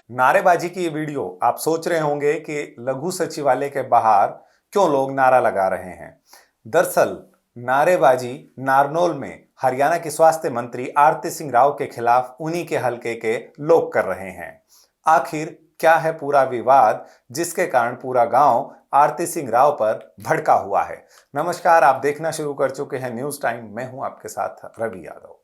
नारेबाजी की ये वीडियो आप सोच रहे होंगे कि लघु सचिवालय के बाहर क्यों लोग नारा लगा रहे हैं। दरअसल नारेबाजी नारनौल में हरियाणा के स्वास्थ्य मंत्री आरती सिंह राव के खिलाफ उन्हीं के हलके के लोग कर रहे हैं। आखिर क्या है पूरा विवाद जिसके कारण पूरा गांव आरती सिंह राव पर भड़का हुआ है। नमस्कार, आप देखना शुरू कर चुके हैं न्यूज टाइम। मैं हूं आपके साथ रवि यादव।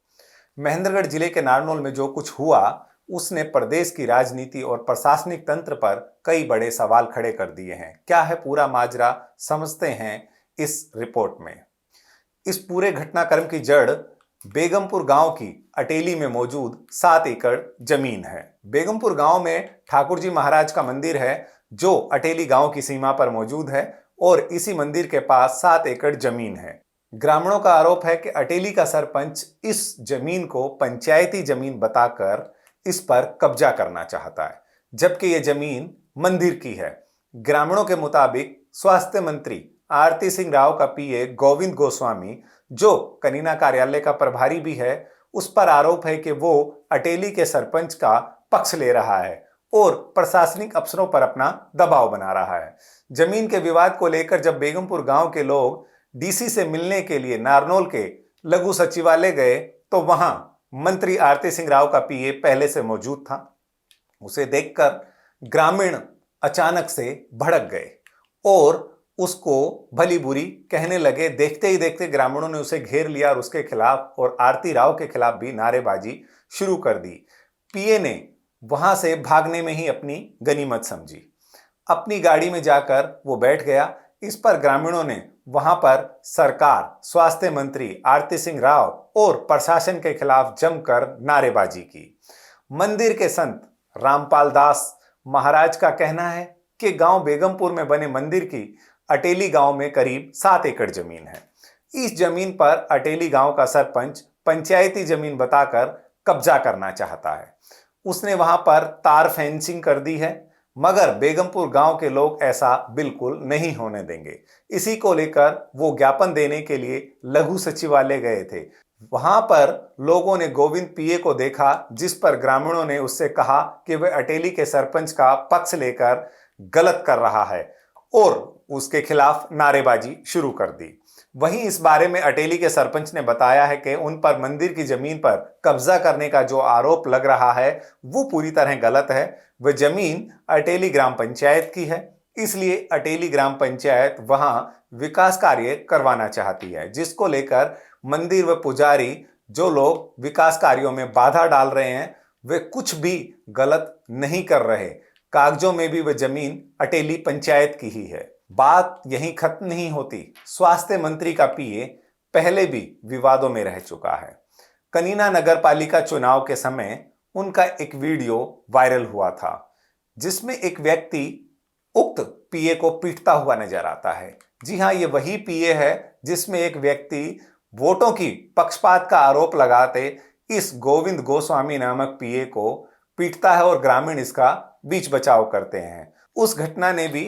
महेंद्रगढ़ जिले के नारनौल में जो कुछ हुआ उसने प्रदेश की राजनीति और प्रशासनिक तंत्र पर कई बड़े सवाल खड़े कर दिए हैं। क्या है पूरा माजरा, समझते हैं इस रिपोर्ट में। इस पूरे घटनाक्रम की जड़ बेगमपुर गांव की अटेली में मौजूद 7 एकड़ जमीन है। बेगमपुर गांव में ठाकुर जी महाराज का मंदिर है जो अटेली गांव की सीमा पर मौजूद है और इसी मंदिर के पास 7 एकड़ जमीन है। ग्रामीणों का आरोप है कि अटेली का सरपंच इस जमीन को पंचायती जमीन बताकर इस पर कब्जा करना चाहता है, जबकि यह जमीन मंदिर की है। ग्रामीणों के मुताबिक स्वास्थ्य मंत्री आरती सिंह राव का पीए गोविंद गोस्वामी, जो कनीना कार्यालय का प्रभारी भी है, उस पर आरोप है कि वो अटेली के सरपंच का पक्ष ले रहा है और प्रशासनिक अफसरों पर अपना दबाव बना रहा है। जमीन के विवाद को लेकर जब बेगमपुर गांव के लोग डीसी से मिलने के लिए नारनौल के लघु सचिवालय गए तो वहां मंत्री आरती सिंह राव का पीए पहले से मौजूद था। उसे देखकर ग्रामीण अचानक से भड़क गए और उसको भली बुरी कहने लगे। देखते ही देखते ग्रामीणों ने उसे घेर लिया और उसके खिलाफ और आरती राव के खिलाफ भी नारेबाजी शुरू कर दी। पीए ने वहां से भागने में ही अपनी गनीमत समझी। अपनी गाड़ी में जाकर वो बैठ गया। इस पर ग्रामीणों ने वहां पर सरकार, स्वास्थ्य मंत्री आरती सिंह राव और प्रशासन के खिलाफ जमकर नारेबाजी की। मंदिर के संत रामपाल दास महाराज का कहना है कि गांव बेगमपुर में बने मंदिर की अटेली गांव में करीब 7 एकड़ जमीन है। इस जमीन पर अटेली गांव का सरपंच पंचायती जमीन बताकर कब्जा करना चाहता है। उसने वहां पर तार फेंसिंग कर दी है, मगर बेगमपुर गांव के लोग ऐसा बिल्कुल नहीं होने देंगे। इसी को लेकर वो ज्ञापन देने के लिए लघु सचिवालय गए थे। वहां पर लोगों ने गोविंद पीए को देखा, जिस पर ग्रामीणों ने उससे कहा कि वह अटेली के सरपंच का पक्ष लेकर गलत कर रहा है और उसके खिलाफ नारेबाजी शुरू कर दी। वहीं इस बारे में अटेली के सरपंच ने बताया है कि उन पर मंदिर की जमीन पर कब्जा करने का जो आरोप लग रहा है वो पूरी तरह गलत है। वह जमीन अटेली ग्राम पंचायत की है, इसलिए अटेली ग्राम पंचायत वहां विकास कार्य करवाना चाहती है, जिसको लेकर मंदिर व पुजारी, जो लोग विकास कार्यों में बाधा डाल रहे हैं, वे कुछ भी गलत नहीं कर रहे। कागजों में भी वह जमीन अटेली पंचायत की ही है। बात यहीं खत्म नहीं होती। स्वास्थ्य मंत्री का पीए पहले भी विवादों में रह चुका है। कनीना नगर पालिका चुनाव के समय उनका एक वीडियो वायरल हुआ था, जिसमें एक व्यक्ति उक्त पीए को पीटता हुआ नजर आता है। जी हां, ये वही पीए है जिसमें एक व्यक्ति वोटों की पक्षपात का आरोप लगाते इस गोविंद गोस्वामी नामक पीए को पीटता है और ग्रामीण इसका बीच बचाव करते हैं। उस घटना ने भी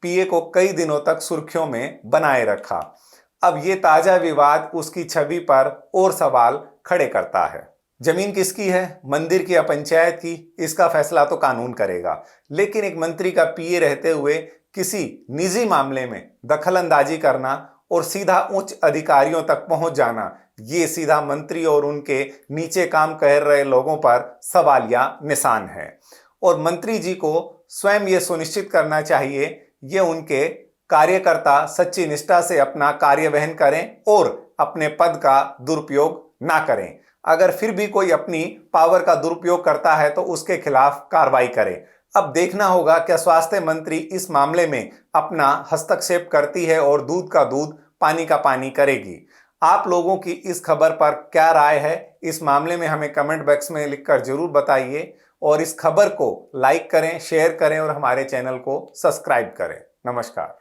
पीए को कई दिनों तक सुर्खियों में बनाए रखा। अब ये ताजा विवाद उसकी छवि पर और सवाल खड़े करता है। जमीन किसकी है, मंदिर की या पंचायत की, इसका फैसला तो कानून करेगा। लेकिन एक मंत्री का पीए रहते हुए किसी निजी मामले में दखलंदाजी करना और सीधा उच्च अधिकारियों तक पहुंच जाना, ये सीधा मंत्री और उनके नीचे काम कर रहे लोगों पर सवालिया निशान है। और मंत्री जी को स्वयं ये सुनिश्चित करना चाहिए ये उनके कार्यकर्ता सच्ची निष्ठा से अपना कार्यवहन करें और अपने पद का दुरुपयोग ना करें। अगर फिर भी कोई अपनी पावर का दुरुपयोग करता है तो उसके खिलाफ कार्रवाई करें। अब देखना होगा क्या स्वास्थ्य मंत्री इस मामले में अपना हस्तक्षेप करती है और दूध का दूध, पानी का पानी करेगी। आप लोगों की इस खबर पर क्या राय है, इस मामले में हमें कमेंट बॉक्स में लिखकर जरूर बताइए और इस खबर को लाइक करें, शेयर करें और हमारे चैनल को सब्सक्राइब करें। नमस्कार।